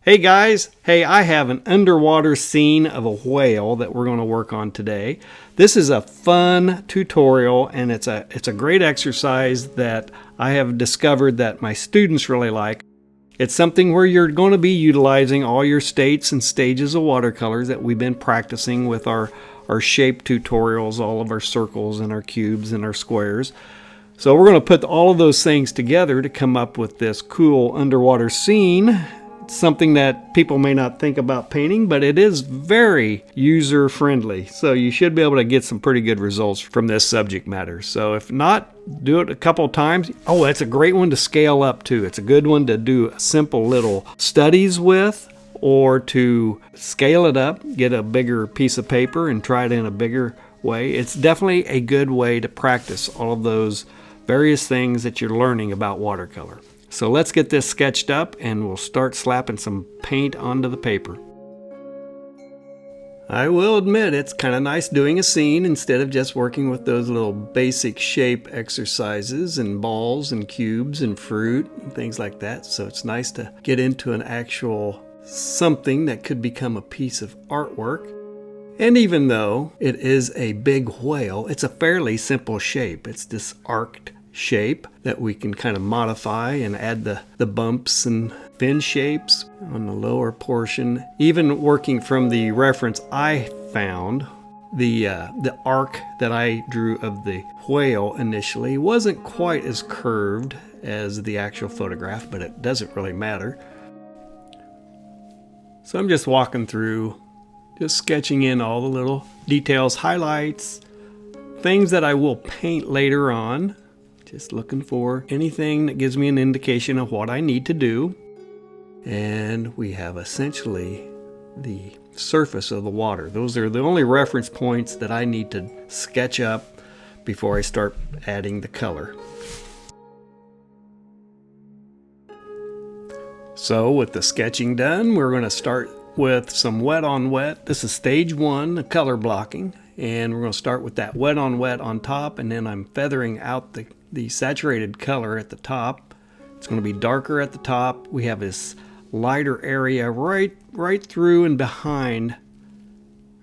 Hey guys, I have an underwater scene of a whale that we're going to work on today. This is a fun tutorial and it's a great exercise that I have discovered that my students really like. It's something where you're going to be utilizing all your states and stages of watercolors that we've been practicing with our shape tutorials, all of our circles and our cubes and our squares. So we're going to put all of those things together to come up with this cool underwater scene. Something that people may not think about painting, but it is very user friendly. So you should be able to get some pretty good results from this subject matter. So if not, do it a couple of times. Oh, that's a great one to scale up too. It's a good one to do simple little studies with, or to scale it up, get a bigger piece of paper and try it in a bigger way. It's definitely a good way to practice all of those various things that you're learning about watercolor. So let's get this sketched up and we'll start slapping some paint onto the paper. I will admit it's kind of nice doing a scene instead of just working with those little basic shape exercises and balls and cubes and fruit and things like that. So it's nice to get into an actual something that could become a piece of artwork. And even though it is a big whale, it's a fairly simple shape. It's this arced shape that we can kind of modify and add the bumps and fin shapes on the lower portion. Even working from the reference I found, the arc that I drew of the whale initially wasn't quite as curved as the actual photograph, but it doesn't really matter. So I'm just walking through, just sketching in all the little details, highlights, things that I will paint later on. Just looking for anything that gives me an indication of what I need to do. And we have essentially the surface of the water. Those are the only reference points that I need to sketch up before I start adding the color. So with the sketching done, we're going to start with some wet on wet. This is stage one, the color blocking. And we're going to start with that wet on top, and then I'm feathering out the saturated color at the top. It's going to be darker at the top. We have this lighter area right through and behind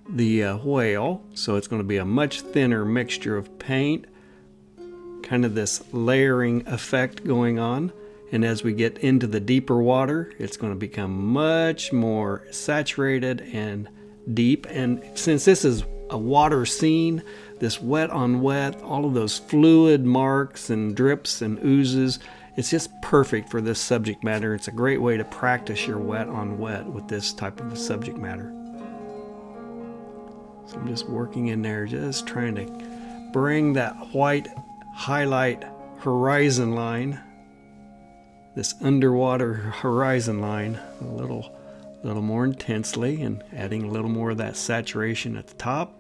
the whale. So it's going to be a much thinner mixture of paint, kind of this layering effect going on. And as we get into the deeper water, it's going to become much more saturated and deep. And since this is a water scene, this wet on wet, all of those fluid marks and drips and oozes, it's just perfect for this subject matter. It's a great way to practice your wet on wet with this type of a subject matter. So I'm just working in there, just trying to bring that white highlight horizon line, this underwater horizon line, a little more intensely, and adding a little more of that saturation at the top.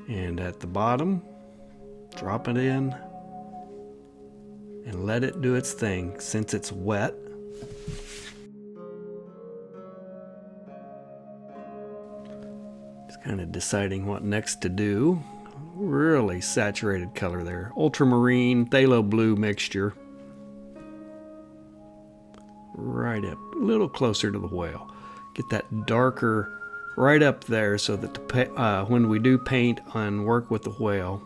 And at the bottom, drop it in and let it do its thing since it's wet. Just kind of deciding what next to do. Really saturated color there. Ultramarine, phthalo blue mixture. Right up, a little closer to the whale. Get that darker right up there so that when we do paint and work with the whale's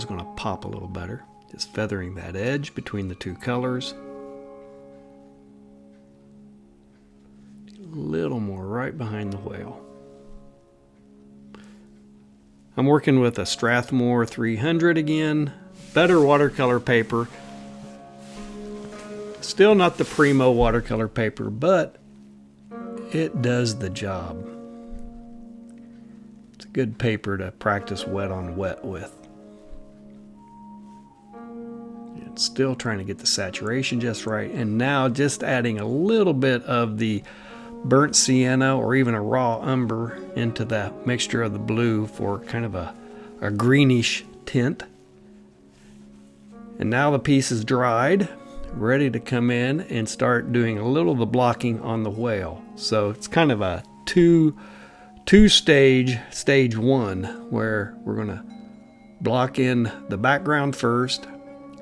going to pop a little better. Just feathering that edge between the two colors. A little more right behind the whale. I'm working with a Strathmore 300 again. Better watercolor paper. Still not the primo watercolor paper, but it does the job. It's a good paper to practice wet on wet with. And still trying to get the saturation just right. And now just adding a little bit of the burnt sienna or even a raw umber into that mixture of the blue for kind of a greenish tint. And now the piece is dried, ready to come in and start doing a little of the blocking on the whale. So it's kind of a two stage one, where we're going to block in the background first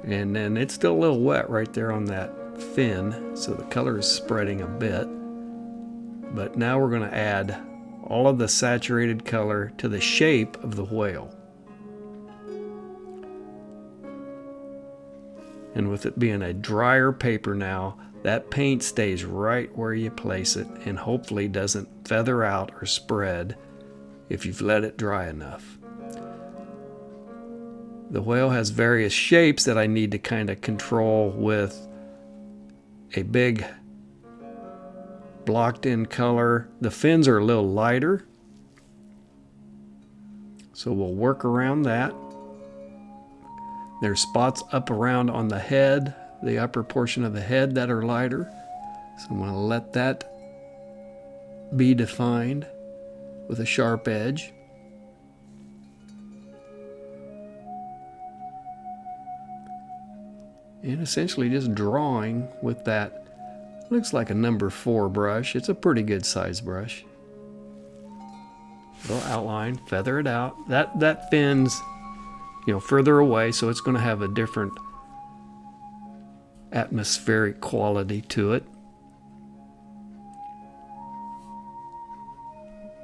And then it's still a little wet right there on that fin, so the color is spreading a bit. But now we're going to add all of the saturated color to the shape of the whale. And with it being a drier paper now, that paint stays right where you place it and hopefully doesn't feather out or spread if you've let it dry enough. The whale has various shapes that I need to kind of control with a big blocked in color. The fins are a little lighter, so we'll work around that. There's spots up around on the head, the upper portion of the head, that are lighter. So I'm going to let that be defined with a sharp edge. And essentially just drawing with that, looks like a number 4 brush. It's a pretty good size brush. Little outline, feather it out. That fin's, you know, further away, so it's going to have a different atmospheric quality to it.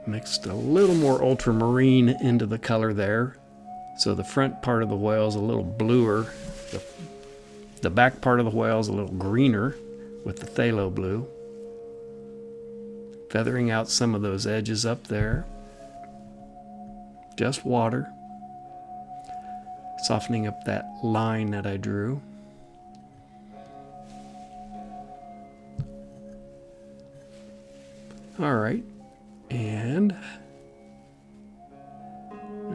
Mixed a little more ultramarine into the color there, so the front part of the whale is a little bluer. The back part of the whale is a little greener with the phthalo blue. Feathering out some of those edges up there. Just water. Softening up that line that I drew. All right, and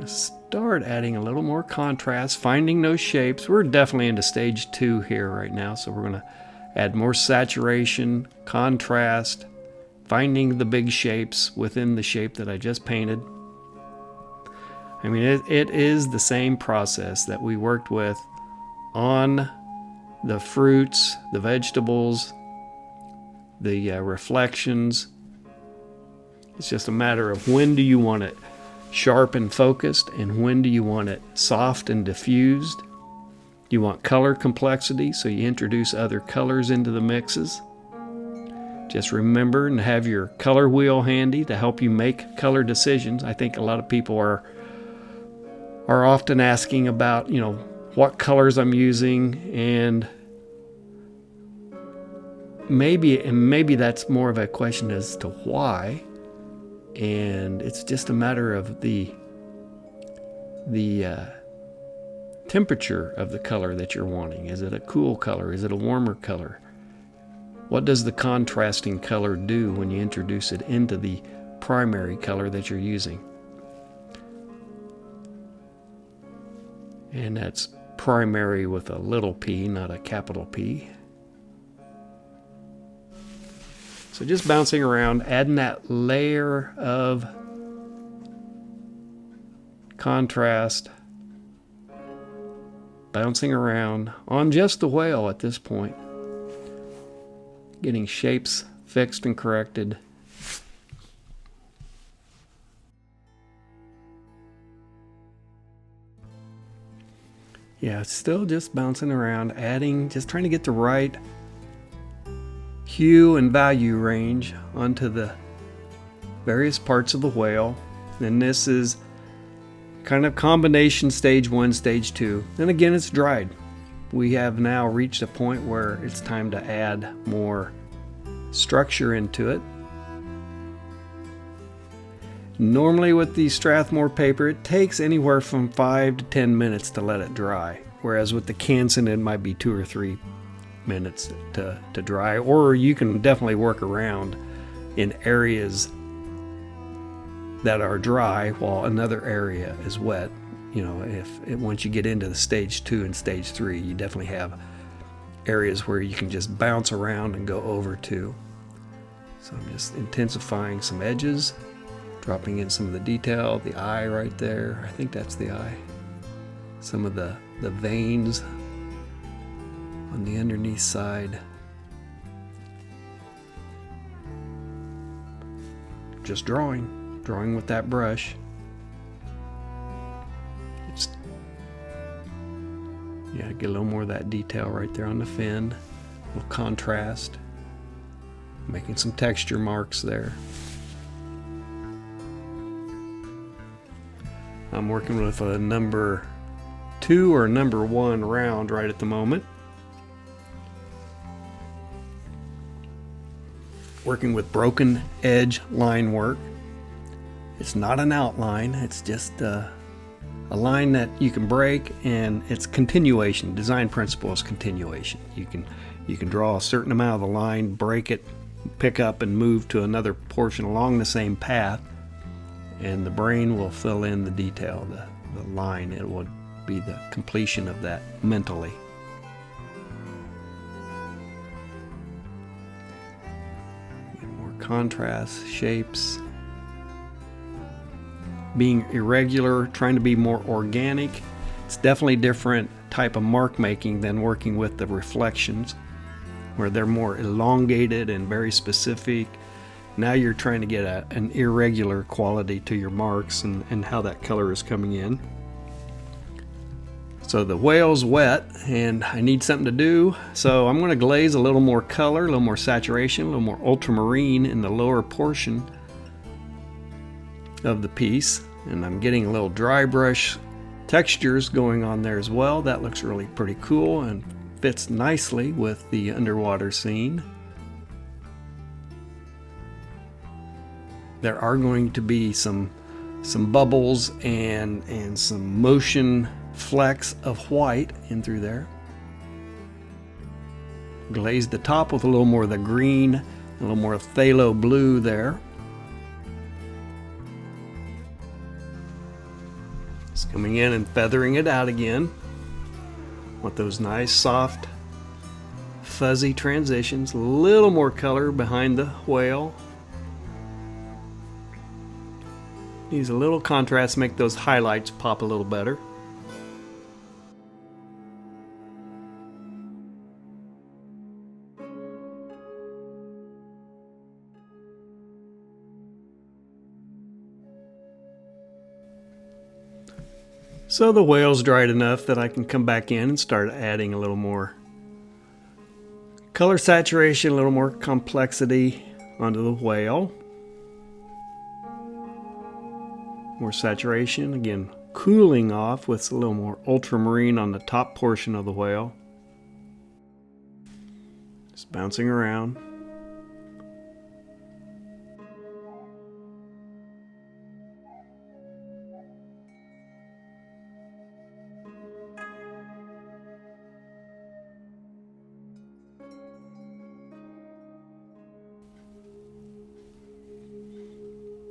start adding a little more contrast, finding those shapes. We're definitely into stage 2 here right now, so we're going to add more saturation, contrast, finding the big shapes within the shape that I just painted. I mean, it is the same process that we worked with on the fruits, the vegetables, the reflections. It's just a matter of when do you want it sharp and focused, and when do you want it soft and diffused. You want color complexity, so you introduce other colors into the mixes. Just remember and have your color wheel handy to help you make color decisions. I think a lot of people are often asking about, you know, what colors I'm using, and maybe that's more of a question as to why. And it's just a matter of the temperature of the color that you're wanting. Is it a cool color? Is it a warmer color? What does the contrasting color do when you introduce it into the primary color that you're using? And that's primary with a little p, not a capital P. So just bouncing around, adding that layer of contrast, bouncing around on just the whale at this point, getting shapes fixed and corrected. Yeah, still just bouncing around, adding, just trying to get the right hue and value range onto the various parts of the whale. And this is kind of combination stage 1, stage 2. And again, it's dried. We have now reached a point where it's time to add more structure into it. Normally with the Strathmore paper, it takes anywhere from 5 to 10 minutes to let it dry. Whereas with the Canson, it might be 2 or 3 minutes to dry, or you can definitely work around in areas that are dry while another area is wet. You know, once you get into the stage 2 and stage 3, you definitely have areas where you can just bounce around and go over to. So I'm just intensifying some edges, dropping in some of the detail, the eye right there. I think that's the eye. Some of the veins on the underneath side. Just drawing with that brush. It's Yeah, get a little more of that detail right there on the fin. A little contrast. Making some texture marks there. I'm working with a number 2 or number 1 round right at the moment. Working with broken edge line work. It's not an outline, it's just a line that you can break, and it's continuation. Design principle is continuation. You can draw a certain amount of the line, break it, pick up and move to another portion along the same path, and the brain will fill in the detail, the line. It will be the completion of that mentally. More contrast, shapes. Being irregular, trying to be more organic. It's definitely different type of mark making than working with the reflections, where they're more elongated and very specific. Now you're trying to get an irregular quality to your marks and how that color is coming in. So the whale's wet and I need something to do, so I'm going to glaze a little more color, a little more saturation, a little more ultramarine in the lower portion of the piece, and I'm getting a little dry brush textures going on there as well. That looks really pretty cool and fits nicely with the underwater scene. There are going to be some bubbles and some motion flecks of white in through there. Glazed the top with a little more of the green, a little more of phthalo blue there. Just coming in and feathering it out again with those nice soft fuzzy transitions. A little more color behind the whale. Needs a little contrast to make those highlights pop a little better. So the whale's dried enough that I can come back in and start adding a little more color saturation, a little more complexity onto the whale. More saturation, again cooling off with a little more ultramarine on the top portion of the whale. Just bouncing around.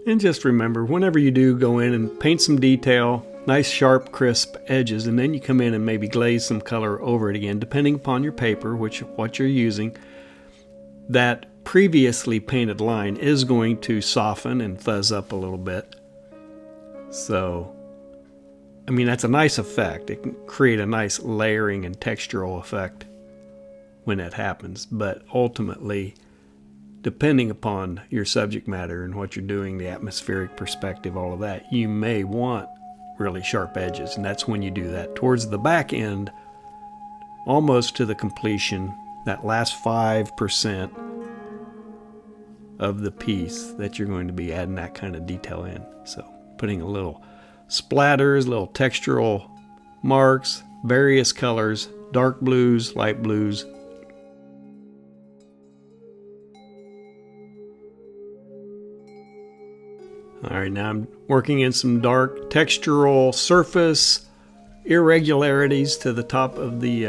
And just remember, whenever you do go in and paint some detail, nice sharp crisp edges, and then you come in and maybe glaze some color over it again, depending upon your paper, what you're using, that previously painted line is going to soften and fuzz up a little bit. So, I mean, that's a nice effect. It can create a nice layering and textural effect when that happens, but ultimately, depending upon your subject matter and what you're doing, the atmospheric perspective, all of that, you may want really sharp edges, and that's when you do that. Towards the back end, almost to the completion, that last 5% of the piece that you're going to be adding that kind of detail in. So putting a little splatters, little textural marks, various colors, dark blues, light blues. All right, now I'm working in some dark textural surface irregularities to the top of the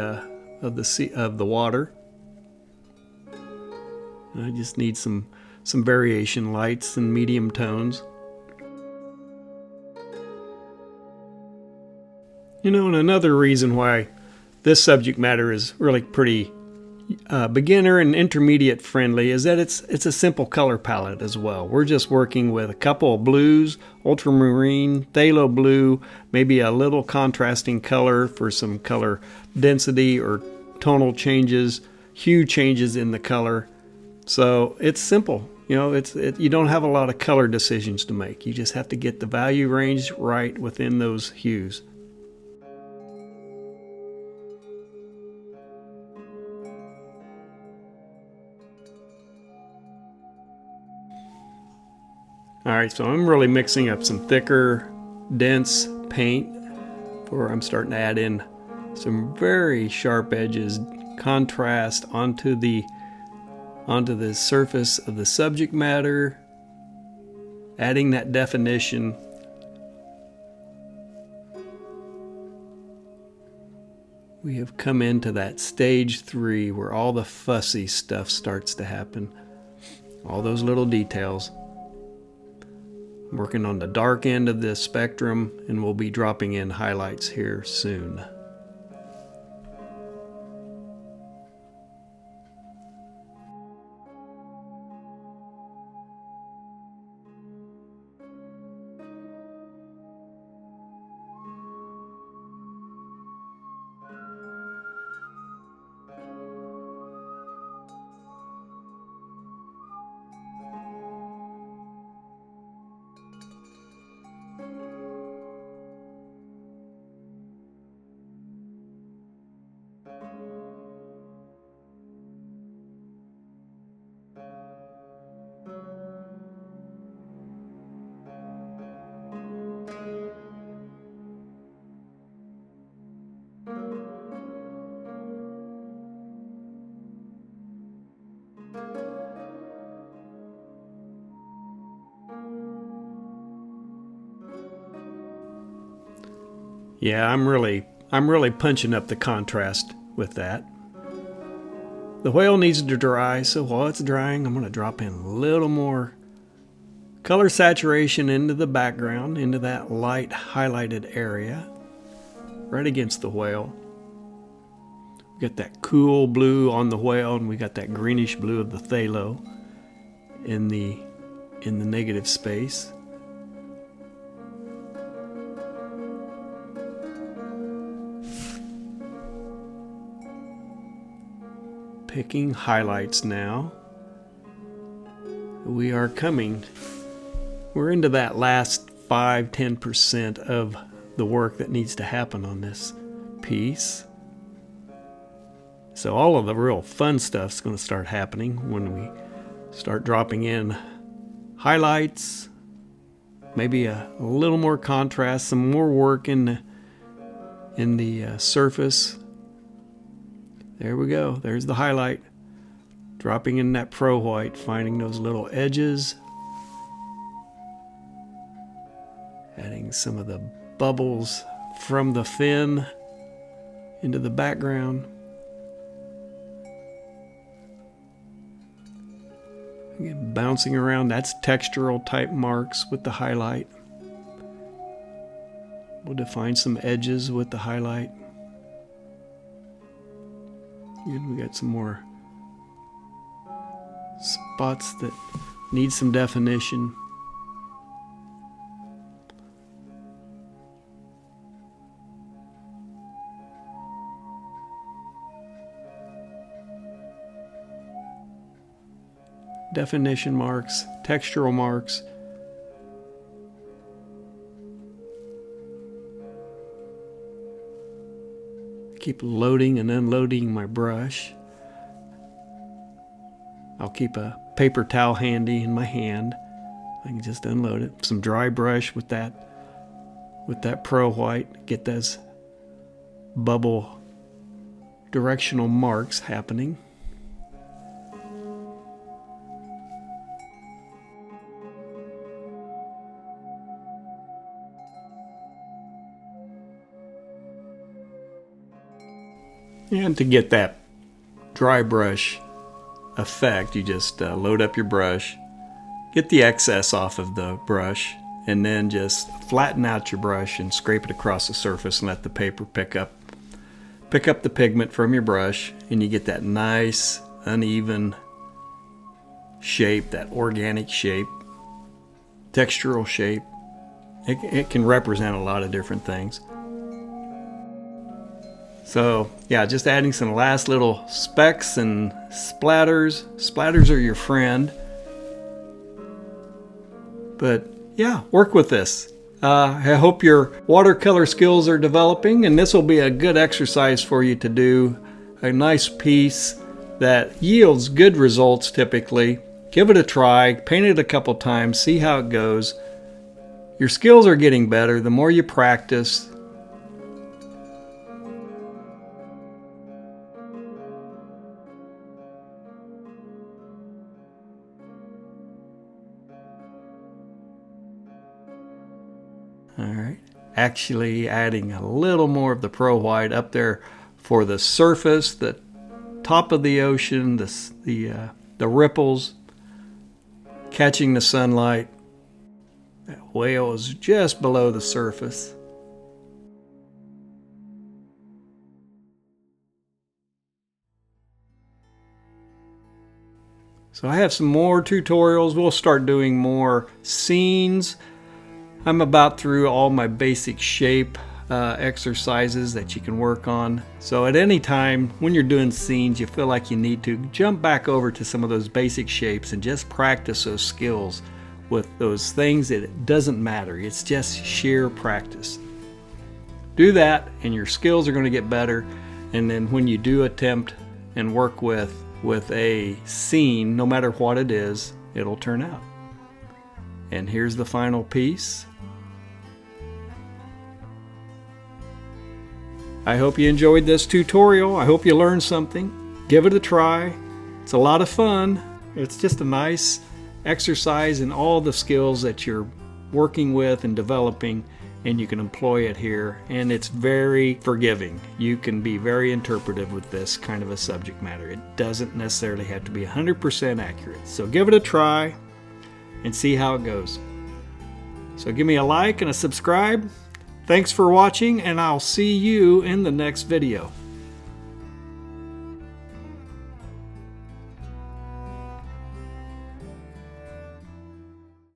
water. I just need some variation, lights and medium tones. You know, and another reason why this subject matter is really pretty beginner and intermediate friendly is that it's a simple color palette as well. We're just working with a couple of blues, ultramarine, phthalo blue, maybe a little contrasting color for some color density or tonal changes, hue changes in the color. So it's simple. You know, you don't have a lot of color decisions to make. You just have to get the value range right within those hues. All right, so I'm really mixing up some thicker, dense paint where I'm starting to add in some very sharp edges, contrast onto the surface of the subject matter, adding that definition. We have come into that stage 3 where all the fussy stuff starts to happen. All those little details. I'm working on the dark end of the spectrum, and we'll be dropping in highlights here soon. Yeah, I'm really punching up the contrast with that. The whale needs to dry, so while it's drying, I'm going to drop in a little more color saturation into the background, into that light highlighted area, right against the whale. We got that cool blue on the whale, and we got that greenish blue of the phthalo in the negative space. Picking highlights now. We're into that last 5-10% of the work that needs to happen on this piece. So all of the real fun stuff's going to start happening when we start dropping in highlights, maybe a little more contrast, some more work in the surface. There we go. There's the highlight. Dropping in that pro white, finding those little edges. Adding some of the bubbles from the fin into the background. Again, bouncing around, that's textural type marks with the highlight. We'll define some edges with the highlight. And we got some more spots that need some definition. Definition marks, textural marks. Keep loading and unloading my brush. I'll keep a paper towel handy in my hand. I can just unload it. Some dry brush with that pro white. Get those bubble directional marks happening. And to get that dry brush effect, you just load up your brush, get the excess off of the brush, and then just flatten out your brush and scrape it across the surface and let the paper pick up the pigment from your brush, and you get that nice uneven shape, that organic shape, textural shape. It can represent a lot of different things. So yeah, just adding some last little specks and splatters. Splatters are your friend. But yeah, work with this. I hope your watercolor skills are developing, and this will be a good exercise for you to do. A nice piece that yields good results typically Give it a try, paint it a couple times, see how it goes. Your skills are getting better the more you practice. All right, actually adding a little more of the Pro White up there for the surface, the top of the ocean, the ripples, catching the sunlight. That whale is just below the surface. So I have some more tutorials. We'll start doing more scenes. I'm about through all my basic shape exercises that you can work on. So at any time when you're doing scenes, you feel like you need to jump back over to some of those basic shapes and just practice those skills with those things that it doesn't matter. It's just sheer practice. Do that and your skills are going to get better. And then when you do attempt and work with a scene, no matter what it is, it'll turn out. And here's the final piece. I hope you enjoyed this tutorial. I hope you learned something. Give it a try. It's a lot of fun. It's just a nice exercise in all the skills that you're working with and developing, and you can employ it here. And it's very forgiving. You can be very interpretive with this kind of a subject matter. It doesn't necessarily have to be 100% accurate. So give it a try and see how it goes. So give me a like and a subscribe. Thanks for watching, and I'll see you in the next video.